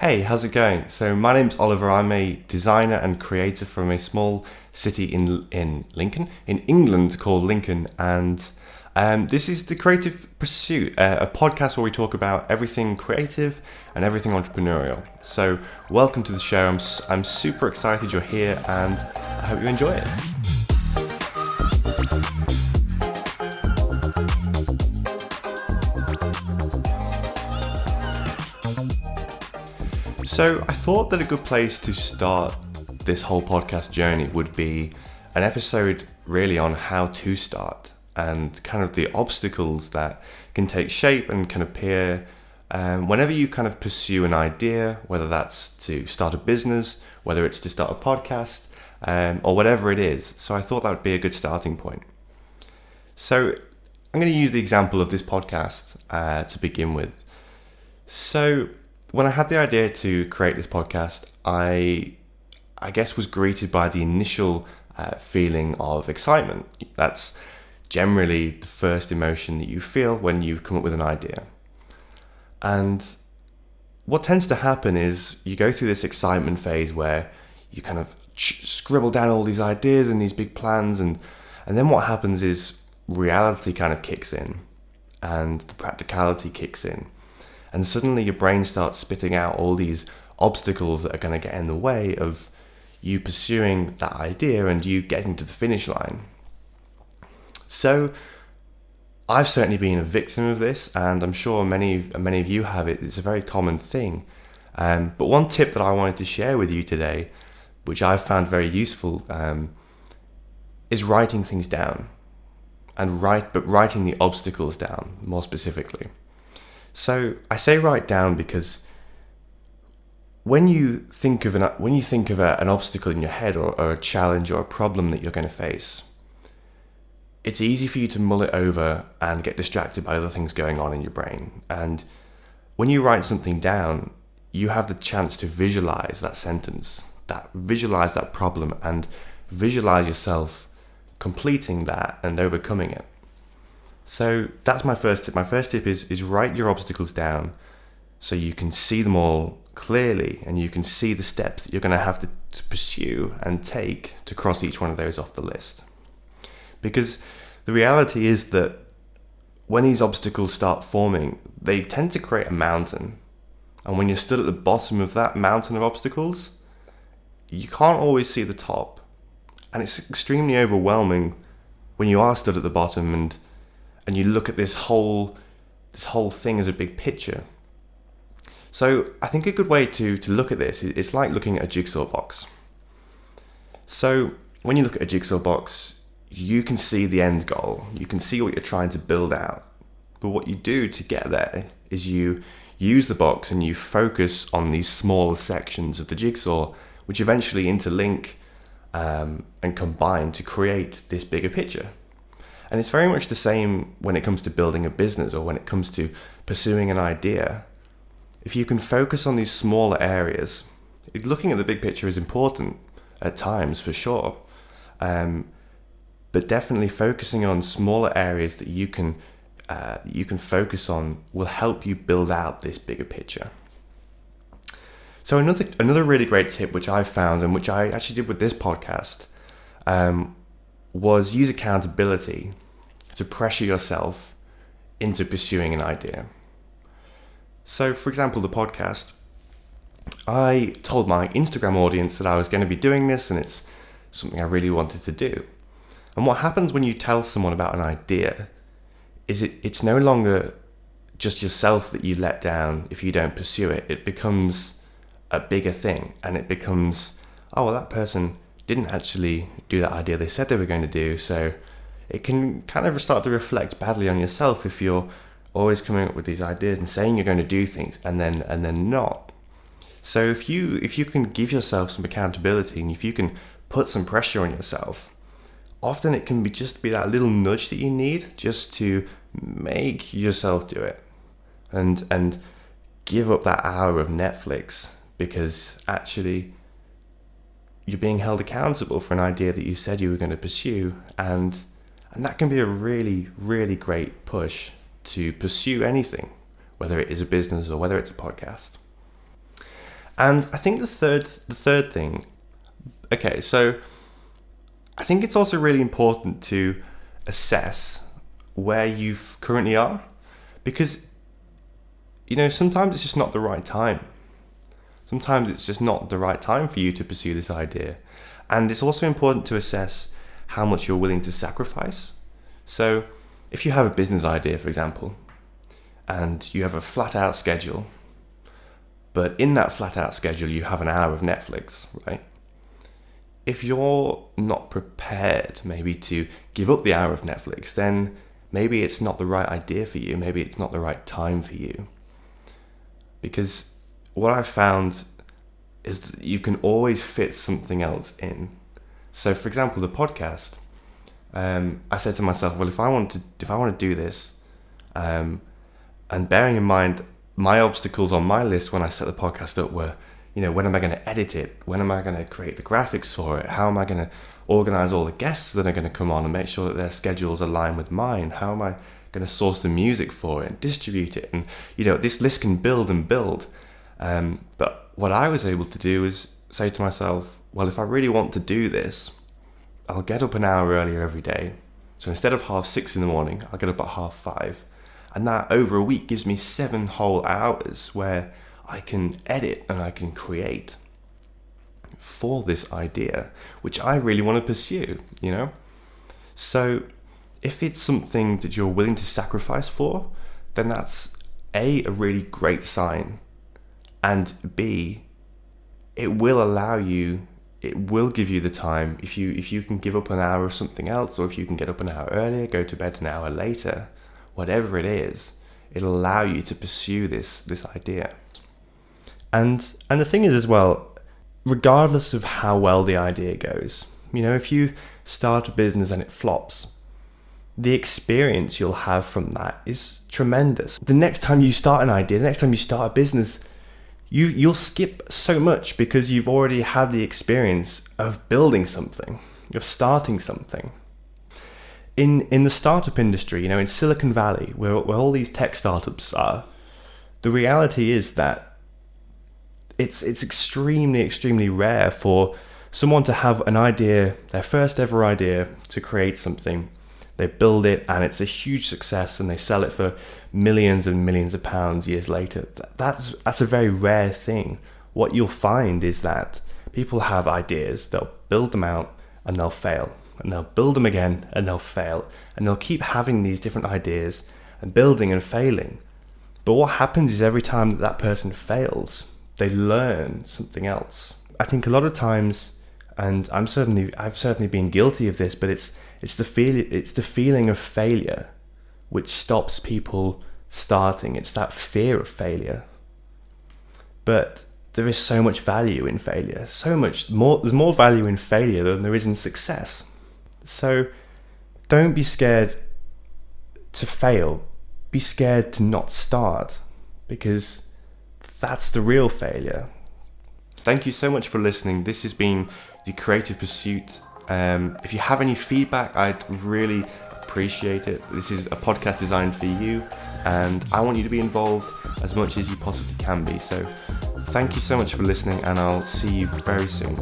Hey, how's it going? So my name's Oliver. I'm a designer and creator from a small city in Lincoln, in England called Lincoln, and this is the Creative Pursuit, a podcast where we talk about everything creative and everything entrepreneurial. So welcome to the show. I'm super excited you're here, and I hope you enjoy it. So I thought that a good place to start this whole podcast journey would be an episode really on how to start and kind of the obstacles that can take shape and can appear whenever you kind of pursue an idea, whether that's to start a business, whether it's to start a podcast, or whatever it is. So I thought that would be a good starting point. So I'm going to use the example of this podcast to begin with. So when I had the idea to create this podcast, I guess was greeted by the initial feeling of excitement. That's generally the first emotion that you feel when you come up with an idea. And what tends to happen is you go through this excitement phase where you kind of scribble down all these ideas and these big plans, and then what happens is reality kind of kicks in and the practicality kicks in. And suddenly your brain starts spitting out all these obstacles that are going to get in the way of you pursuing that idea and you getting to the finish line. So I've certainly been a victim of this, and I'm sure many of you have it. It's a very common thing. But one tip that I wanted to share with you today, which I've found very useful, is writing things down, and writing the obstacles down more specifically. So I say write down because when you think of an obstacle in your head or a challenge or a problem that you're going to face, it's easy for you to mull it over and get distracted by other things going on in your brain. And when you write something down, you have the chance to visualize that sentence, visualize that problem, and visualize yourself completing that and overcoming it. So that's my first tip. My first tip is write your obstacles down so you can see them all clearly and you can see the steps that you're going to have to pursue and take to cross each one of those off the list. Because the reality is that when these obstacles start forming, they tend to create a mountain. And when you're stood at the bottom of that mountain of obstacles, you can't always see the top. And it's extremely overwhelming when you are stood at the bottom and you look at this whole thing as a big picture. So I think a good way to look at this, it's like looking at a jigsaw box. So when you look at a jigsaw box, you can see the end goal. You can see what you're trying to build out. But what you do to get there is you use the box and you focus on these smaller sections of the jigsaw, which eventually interlink and combine to create this bigger picture. And it's very much the same when it comes to building a business or when it comes to pursuing an idea. If you can focus on these smaller areas, looking at the big picture is important at times for sure, but definitely focusing on smaller areas that you can focus on will help you build out this bigger picture. So another really great tip which I found and which I actually did with this podcast was use accountability to pressure yourself into pursuing an idea. So, for example, the podcast, I told my Instagram audience that I was going to be doing this and it's something I really wanted to do. And what happens when you tell someone about an idea is it's no longer just yourself that you let down if you don't pursue it. It becomes a bigger thing, and it becomes, oh, well, that person didn't actually do that idea they said they were going to do. So it can kind of start to reflect badly on yourself if you're always coming up with these ideas and saying you're going to do things and then not. So if you can give yourself some accountability and if you can put some pressure on yourself, often it can be that little nudge that you need just to make yourself do it and give up that hour of Netflix, because actually you're being held accountable for an idea that you said you were going to pursue, and that can be a really, really great push to pursue anything, whether it is a business or whether it's a podcast. And I think the third thing, okay, so I think it's also really important to assess where you currently are, because, you know, sometimes it's just not the right time. Sometimes it's just not the right time for you to pursue this idea. And it's also important to assess how much you're willing to sacrifice. So if you have a business idea, for example, and you have a flat out schedule, but in that flat out schedule, you have an hour of Netflix, right? If you're not prepared maybe to give up the hour of Netflix, then maybe it's not the right idea for you. Maybe it's not the right time for you. Because what I've found is that you can always fit something else in. So for example, the podcast, I said to myself, well, if I want to do this, and bearing in mind my obstacles on my list when I set the podcast up were, you know, when am I going to edit it? When am I going to create the graphics for it? How am I going to organize all the guests that are going to come on and make sure that their schedules align with mine? How am I going to source the music for it and distribute it? And, you know, this list can build and build. But what I was able to do is say to myself, well, if I really want to do this, I'll get up an hour earlier every day. So instead of 6:30 in the morning, I'll get up at 5:30. And that over a week gives me 7 whole hours where I can edit and I can create for this idea, which I really want to pursue, you know? So if it's something that you're willing to sacrifice for, then that's A, a really great sign, and B, it will give you the time. If you can give up an hour of something else, or if you can get up an hour earlier, go to bed an hour later, whatever it is, it'll allow you to pursue this idea. And the thing is as well, regardless of how well the idea goes, you know, if you start a business and it flops, the experience you'll have from that is tremendous. The next time you start an idea, the next time you start a business, you'll skip so much because you've already had the experience of building something, of starting something. In the startup industry, you know, in Silicon Valley, where all these tech startups are, the reality is that it's extremely, extremely rare for someone to have an idea, their first ever idea, to create something. They build it and it's a huge success and they sell it for millions and millions of pounds years later. That's a very rare thing. What you'll find is that people have ideas, they'll build them out and they'll fail. And they'll build them again and they'll fail. And they'll keep having these different ideas and building and failing. But what happens is every time that person fails, they learn something else. I think a lot of times, and I've certainly been guilty of this, but it's the feeling of failure which stops people starting. It's that fear of failure. But there is so much value in failure. So much more. There's more value in failure than there is in success. So don't be scared to fail. Be scared to not start, because that's the real failure. Thank you so much for listening. This has been The Creative Pursuit. If you have any feedback, I'd really appreciate it. This is a podcast designed for you, and I want you to be involved as much as you possibly can be. So thank you so much for listening, and I'll see you very soon.